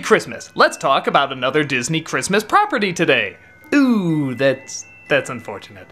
Christmas. Let's talk about another Disney Christmas property today. Ooh, that's unfortunate.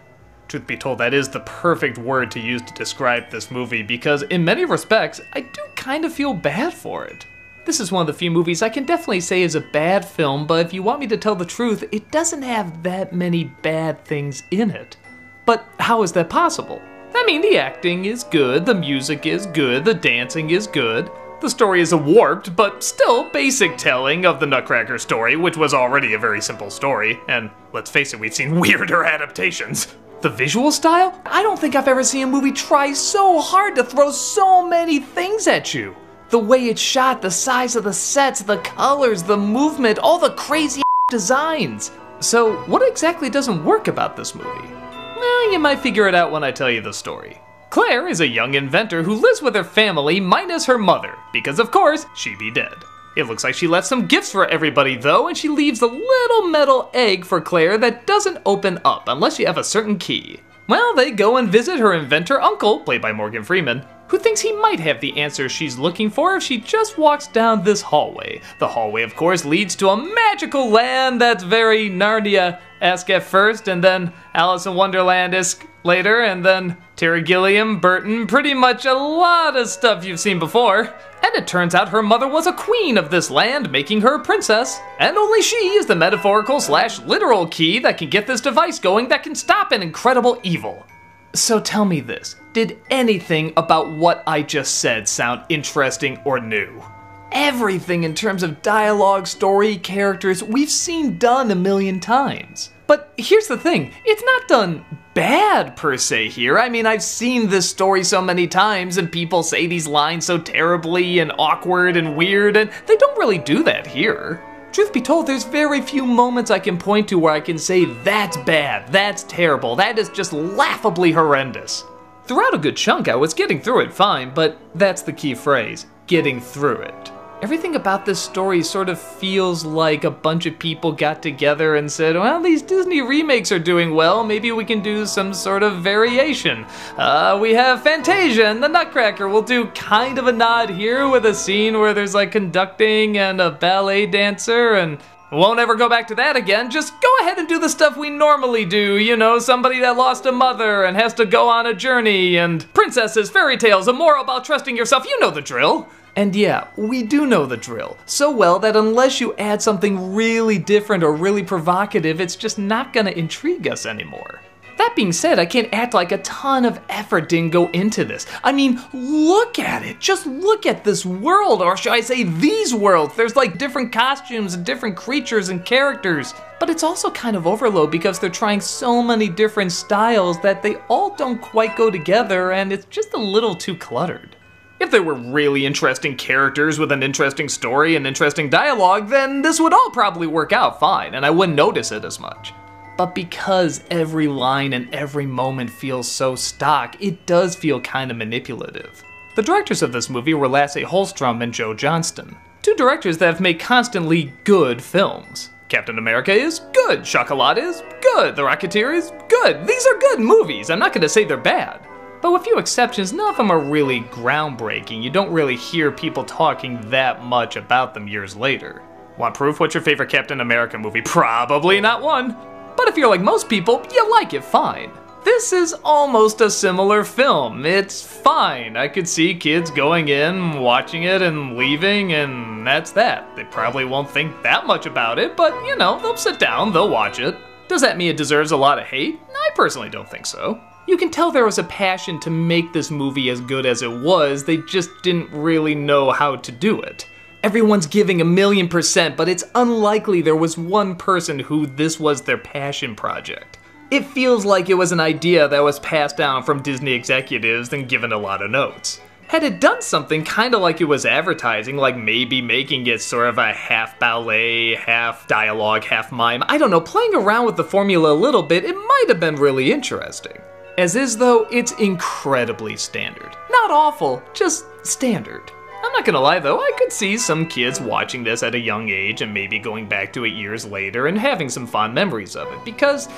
Truth be told, that is the perfect word to use to describe this movie because in many respects, I do kind of feel bad for it. This is one of the few movies I can definitely say is a bad film, but if you want me to tell the truth, it doesn't have that many bad things in it. But how is that possible? I mean, the acting is good, the music is good, the dancing is good. The story is a warped, but still basic telling of the Nutcracker story, which was already a very simple story, and let's face it, we've seen weirder adaptations. The visual style? I don't think I've ever seen a movie try so hard to throw so many things at you. The way it's shot, the size of the sets, the colors, the movement, all the crazy designs. So what exactly doesn't work about this movie? Well, you might figure it out when I tell you the story. Claire is a young inventor who lives with her family minus her mother, because of course, she be dead. It looks like she left some gifts for everybody though, and she leaves a little metal egg for Claire that doesn't open up unless you have a certain key. Well, they go and visit her inventor uncle, played by Morgan Freeman, who thinks he might have the answer she's looking for if she just walks down this hallway. The hallway, of course, leads to a magical land that's very Narnia-esque at first, and then Alice in Wonderland-esque later, and then Terry Gilliam, Burton, pretty much a lot of stuff you've seen before. And it turns out her mother was a queen of this land, making her a princess. And only she is the metaphorical/literal key that can get this device going that can stop an incredible evil. So tell me this, did anything about what I just said sound interesting or new? Everything in terms of dialogue, story, characters, we've seen done a million times. But here's the thing, it's not done bad per se here. I mean, I've seen this story so many times and people say these lines so terribly and awkward and weird, and they don't really do that here. Truth be told, there's very few moments I can point to where I can say that's bad, that's terrible, that is just laughably horrendous. Throughout a good chunk, I was getting through it fine, but that's the key phrase, getting through it. Everything about this story sort of feels like a bunch of people got together and said, well, these Disney remakes are doing well, maybe we can do some sort of variation. We have Fantasia and the Nutcracker. We'll do kind of a nod here with a scene where there's like conducting and a ballet dancer, and won't ever go back to that again. Just go ahead and do the stuff we normally do, you know, somebody that lost a mother and has to go on a journey, and princesses, fairy tales, a moral about trusting yourself, you know the drill. And yeah, we do know the drill, so well that unless you add something really different or really provocative, it's just not gonna intrigue us anymore. That being said, I can't act like a ton of effort didn't go into this. I mean, look at it, just look at this world, or should I say these worlds. There's like different costumes and different creatures and characters, but it's also kind of overload because they're trying so many different styles that they all don't quite go together and it's just a little too cluttered. If there were really interesting characters with an interesting story and interesting dialogue, then this would all probably work out fine, and I wouldn't notice it as much. But because every line and every moment feels so stock, it does feel kind of manipulative. The directors of this movie were Lasse Hallström and Johnston, two directors that have made constantly good films. Captain America is good, Chocolat is good, The Rocketeer is good. These are good movies, I'm not gonna say they're bad. But with few exceptions, none of them are really groundbreaking. You don't really hear people talking that much about them years later. Want proof? What's your favorite Captain America movie? Probably not one. But if you're like most people, you like it fine. This is almost a similar film. It's fine. I could see kids going in, watching it, and leaving, and that's that. They probably won't think that much about it, but you know, they'll sit down, they'll watch it. Does that mean it deserves a lot of hate? I personally don't think so. You can tell there was a passion to make this movie as good as it was, they just didn't really know how to do it. Everyone's giving 1,000,000%, but it's unlikely there was one person who this was their passion project. It feels like it was an idea that was passed down from Disney executives and given a lot of notes. Had it done something kind of like it was advertising, like maybe making it sort of a half ballet, half dialogue, half mime, I don't know, playing around with the formula a little bit, it might have been really interesting. As is though, it's incredibly standard. Not awful, just standard. I'm not gonna lie though, I could see some kids watching this at a young age and maybe going back to it years later and having some fond memories of it, because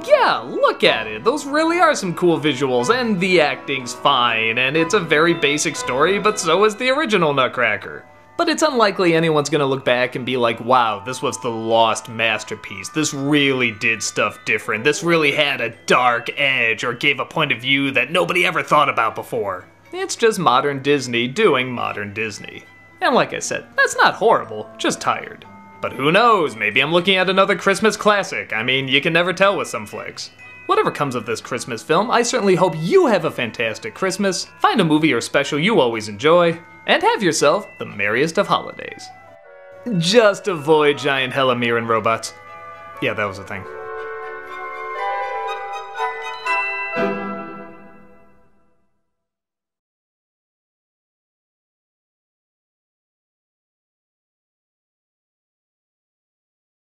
yeah, look at it, those really are some cool visuals and the acting's fine and it's a very basic story, but so is the original Nutcracker. but it's unlikely anyone's gonna look back and be like, wow, this was the lost masterpiece. This really did stuff different. This really had a dark edge or gave a point of view that nobody ever thought about before. It's just modern Disney doing modern Disney. And like I said, that's not horrible, just tired. But who knows, maybe I'm looking at another Christmas classic. I mean, you can never tell with some flicks. Whatever comes of this Christmas film, I certainly hope you have a fantastic Christmas, find a movie or special you always enjoy, and have yourself the merriest of holidays. Just avoid giant Helen Mirren robots. Yeah, that was a thing.